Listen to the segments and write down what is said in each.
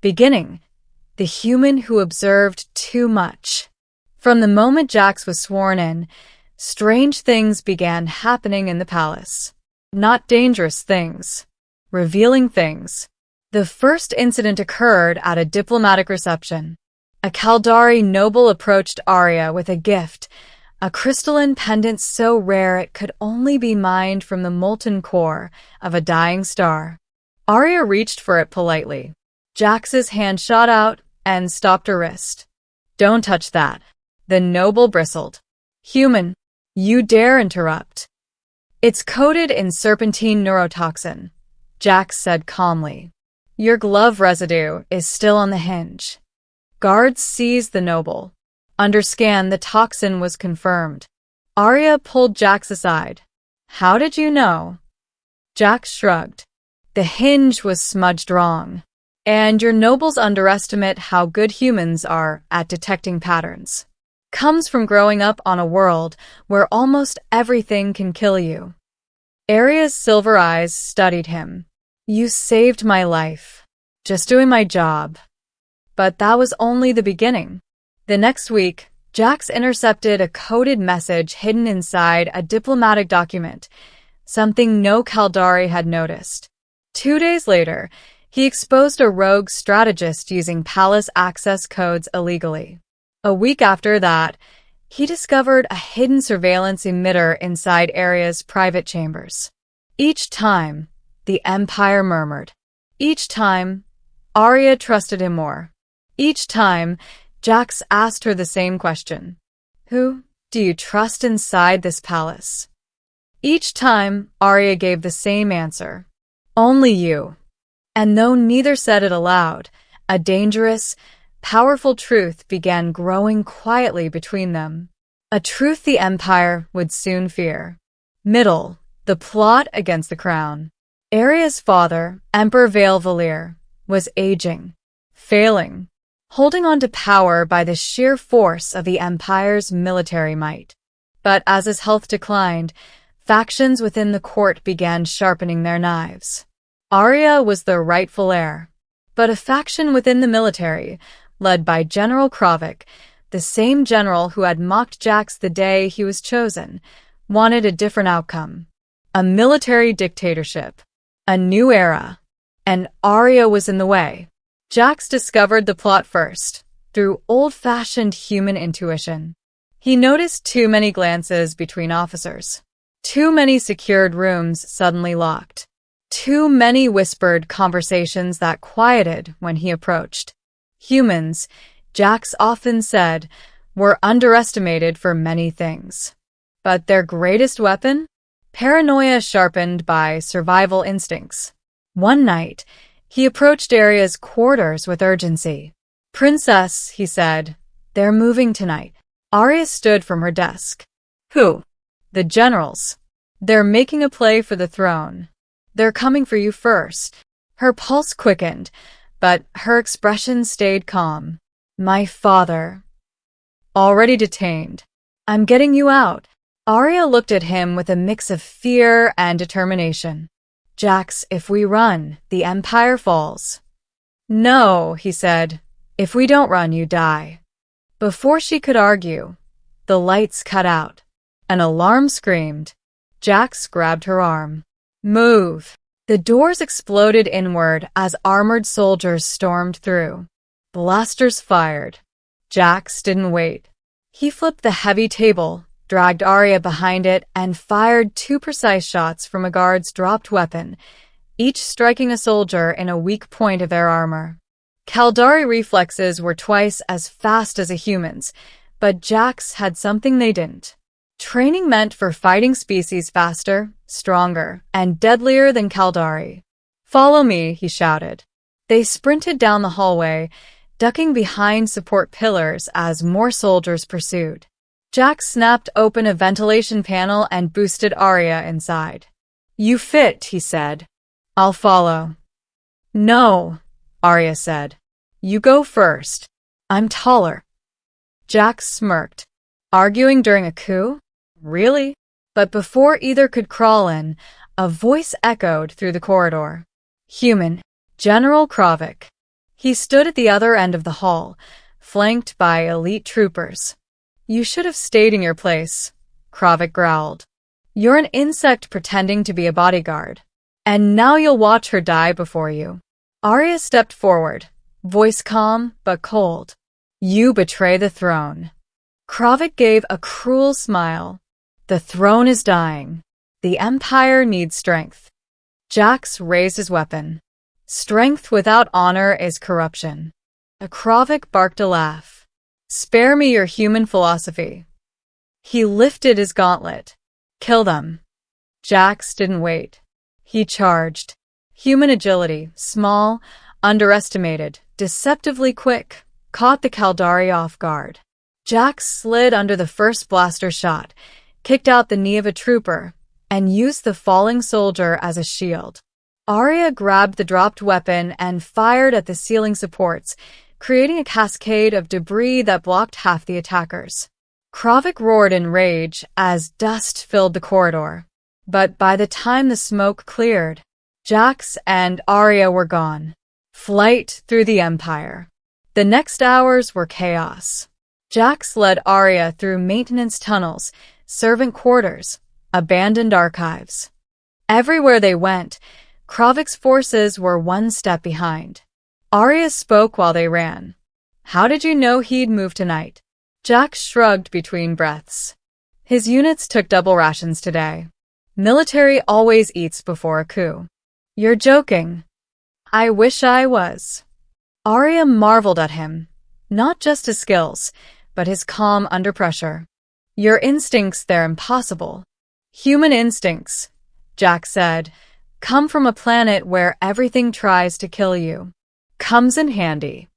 Beginning, the human who observed too much. From the moment Jax was sworn in, strange things began happening in the palace. Not dangerous things, revealing things. The first incident occurred at a diplomatic reception. A Caldari noble approached Arya with a gift, a crystalline pendant so rare it could only be mined from the molten core of a dying star. Arya reached for it politely. Jax's hand shot out and stopped her wrist. "Don't touch that." The noble bristled. "Human, you dare interrupt." "It's coated in serpentine neurotoxin," Jax said calmly. "Your glove residue is still on the hinge." Guards seized the noble. Under scan, the toxin was confirmed. Arya pulled Jax aside. "How did you know?" Jax shrugged. "The hinge was smudged wrong. And your nobles underestimate how good humans are at detecting patterns. Comes from growing up on a world where almost everything can kill you." Arya's silver eyes studied him. "You saved my life. Just doing my job." But that was only the beginning. The next week, Jax intercepted a coded message hidden inside a diplomatic document, something no Caldari had noticed. 2 days later, he exposed a rogue strategist using palace access codes illegally. A week after that, he discovered a hidden surveillance emitter inside Arya's private chambers. Each time, the Empire murmured. Each time, Arya trusted him more. Each time, Jax asked her the same question. "Who do you trust inside this palace?" Each time, Arya gave the same answer. "Only you." And though neither said it aloud, a dangerous, powerful truth began growing quietly between them. A truth the Empire would soon fear. Middle, the plot against the crown. Arya's father, Emperor Valyr, was aging, failing, holding on to power by the sheer force of the Empire's military might. But as his health declined, factions within the court began sharpening their knives. Arya was the rightful heir, but a faction within the military, led by General Kravik, the same general who had mocked Jax the day he was chosen, wanted a different outcome. A military dictatorship. A new era. And Arya was in the way. Jax discovered the plot first, through old-fashioned human intuition. He noticed too many glances between officers. Too many secured rooms suddenly locked. Too many whispered conversations that quieted when he approached. Humans, Jax often said, were underestimated for many things. But their greatest weapon? Paranoia sharpened by survival instincts. One night, he approached Arya's quarters with urgency. "Princess," he said, "they're moving tonight." Arya stood from her desk. "Who?" "The generals. They're making a play for the throne. They're coming for you first." Her pulse quickened, but her expression stayed calm. "My father. Already detained. I'm getting you out." Arya looked at him with a mix of fear and determination. "Jax, if we run, the Empire falls." "No," he said. "If we don't run, you die." Before she could argue, the lights cut out. An alarm screamed. Jax grabbed her arm. "Move." The doors exploded inward as armored soldiers stormed through. Blasters fired. Jax didn't wait. He flipped the heavy table, dragged Arya behind it, and fired 2 precise shots from a guard's dropped weapon, each striking a soldier in a weak point of their armor. Caldari reflexes were twice as fast as a human's, but Jax had something they didn't. Training meant for fighting species faster, stronger, and deadlier than Caldari. "Follow me," he shouted. They sprinted down the hallway, ducking behind support pillars as more soldiers pursued. Jax snapped open a ventilation panel and boosted Arya inside. "You fit," he said. "I'll follow." "No," Arya said. "You go first. I'm taller." Jax smirked. Arguing during a coup? Really? But before either could crawl in, a voice echoed through the corridor. "Human, General Kravik." He stood at the other end of the hall, flanked by elite troopers. "You should have stayed in your place," Kravik growled. "You're an insect pretending to be a bodyguard. And now you'll watch her die before you." Arya stepped forward, voice calm but cold. "You betray the throne." Kravik gave a cruel smile. "The throne is dying. The Empire needs strength." Jax raised his weapon. "Strength without honor is corruption." Kravik barked a laugh. "Spare me your human philosophy." He lifted his gauntlet. "Kill them." Jax didn't wait. He charged. Human agility, small, underestimated, deceptively quick, caught the Kaldari off guard. Jax slid under the first blaster shot, kicked out the knee of a trooper, and used the falling soldier as a shield. Arya grabbed the dropped weapon and fired at the ceiling supports, creating a cascade of debris that blocked half the attackers. Kravik roared in rage as dust filled the corridor. But by the time the smoke cleared, Jax and Arya were gone. Flight through the Empire. The next hours were chaos. Jax led Arya through maintenance tunnels, servant quarters, abandoned archives. Everywhere they went, Kravik's forces were one step behind. Arya spoke while they ran. "How did you know he'd move tonight?" Jax shrugged between breaths. "His units took double rations today. Military always eats before a coup." "You're joking." "I wish I was." Arya marveled at him, not just his skills, but his calm under pressure. "Your instincts, they're impossible." "Human instincts," Jax said, "come from a planet where everything tries to kill you. Comes in handy."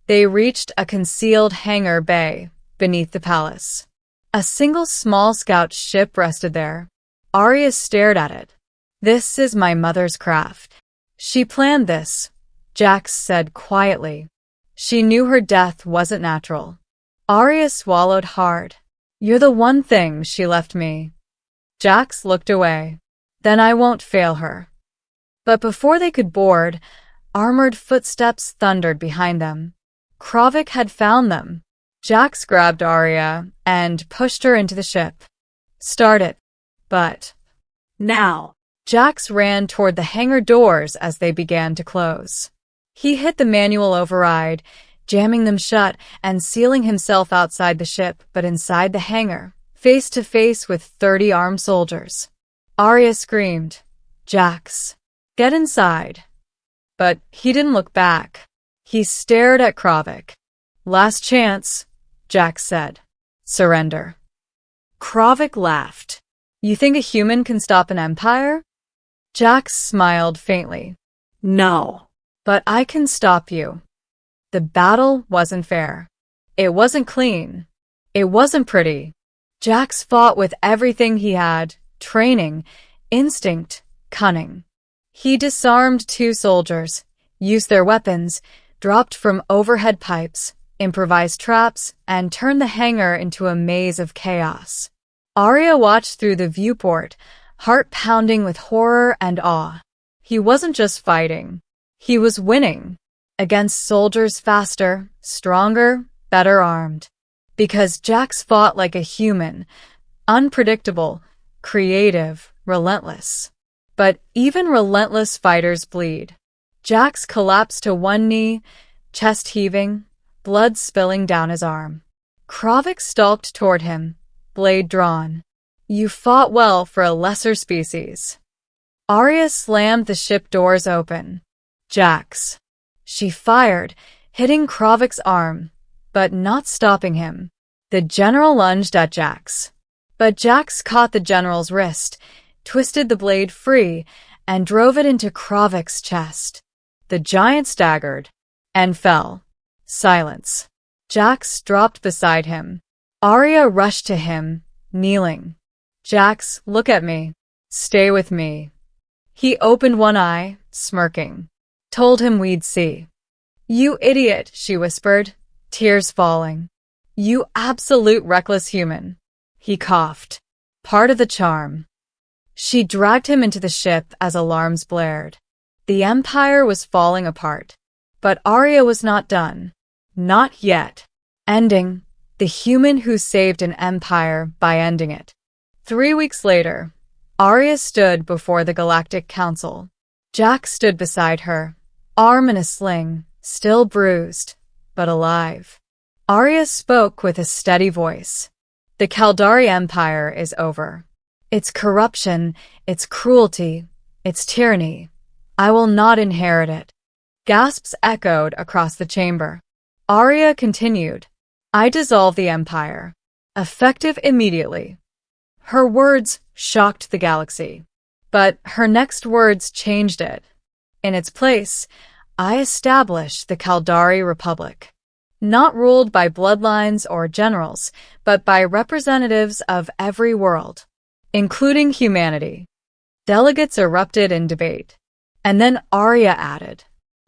They reached a concealed hangar bay beneath the palace. A single small scout ship rested there. Arya stared at it. "This is my mother's craft. She planned this," Jax said quietly. "She knew her death wasn't natural." Arya swallowed hard. "You're the one thing she left me." Jax looked away. "Then I won't fail her." But before they could board, armored footsteps thundered behind them. Kravik had found them. Jax grabbed Arya and pushed her into the ship. "Start it." "But now." Jax ran toward the hangar doors as they began to close. He hit the manual override, jamming them shut and sealing himself outside the ship, but inside the hangar, face to face with 30 armed soldiers. Arya screamed, "Jax, get inside." But he didn't look back. He stared at Kravik. "Last chance," Jax said. "Surrender." Kravik laughed. "You think a human can stop an empire?" Jax smiled faintly. "No, but I can stop you." The battle wasn't fair. It wasn't clean. It wasn't pretty. Jax fought with everything he had: training, instinct, cunning. He disarmed 2 soldiers, used their weapons, dropped from overhead pipes, improvised traps, and turned the hangar into a maze of chaos. Arya watched through the viewport, heart pounding with horror and awe. He wasn't just fighting. He was winning. Against soldiers faster, stronger, better armed. Because Jax fought like a human, unpredictable, creative, relentless. But even relentless fighters bleed. Jax collapsed to one knee, chest heaving, blood spilling down his arm. Kravik stalked toward him, blade drawn. "You fought well for a lesser species." Arya slammed the ship doors open. "Jax." She fired, hitting Kravik's arm, but not stopping him. The general lunged at Jax. But Jax caught the general's wrist, twisted the blade free, and drove it into Kravik's chest. The giant staggered and fell. Silence. Jax dropped beside him. Arya rushed to him, kneeling. "Jax, look at me. Stay with me." He opened one eye, smirking. "Told him we'd see." "You idiot," she whispered, tears falling. "You absolute reckless human." He coughed. "Part of the charm." She dragged him into the ship as alarms blared. The Empire was falling apart. But Arya was not done. Not yet. Ending. The human who saved an empire by ending it. 3 weeks later, Arya stood before the Galactic Council. Jack stood beside her, arm in a sling, still bruised, but alive. Arya spoke with a steady voice. The Caldari Empire is over. Its corruption, its cruelty, its tyranny. I will not inherit it. Gasps echoed across the chamber. Arya continued. I dissolve the empire. Effective immediately. Her words shocked the galaxy. But her next words changed it. In its place, I establish the Caldari Republic. Not ruled by bloodlines or generals, but by representatives of every world, including humanity. Delegates erupted in debate. And then Arya added,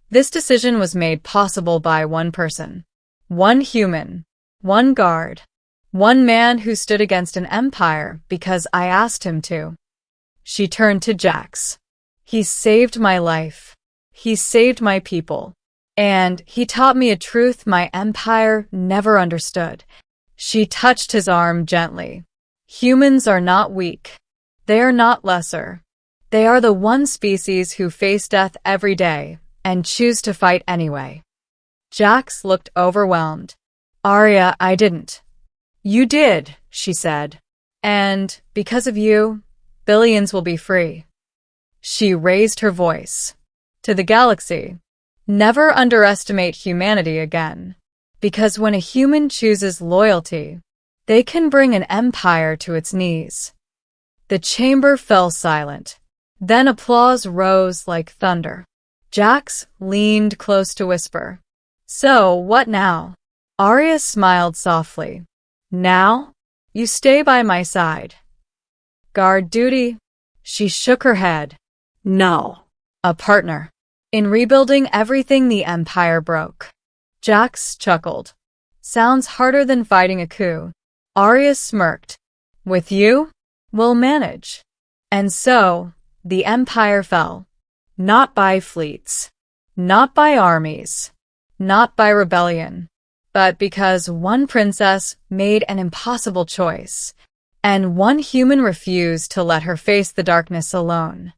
this decision was made possible by one person, one human, one guard, one man who stood against an empire because I asked him to. She turned to Jax. He saved my life. He saved my people. And he taught me a truth my empire never understood. She touched his arm gently. Humans are not weak. They are not lesser. They are the one species who face death every day and choose to fight anyway. Jax looked overwhelmed. Arya, I didn't. You did, she said. And because of you, billions will be free. She raised her voice. To the galaxy. Never underestimate humanity again, because when a human chooses loyalty, they can bring an empire to its knees. The chamber fell silent. Then applause rose like thunder. Jax leaned close to whisper. So, what now? Arya smiled softly. Now? You stay by my side. Guard duty? She shook her head. No. A partner. In rebuilding everything the empire broke. Jax chuckled. Sounds harder than fighting a coup. Arya smirked. With you? We'll manage. And so, the empire fell. Not by fleets. Not by armies. Not by rebellion. But because one princess made an impossible choice, and one human refused to let her face the darkness alone.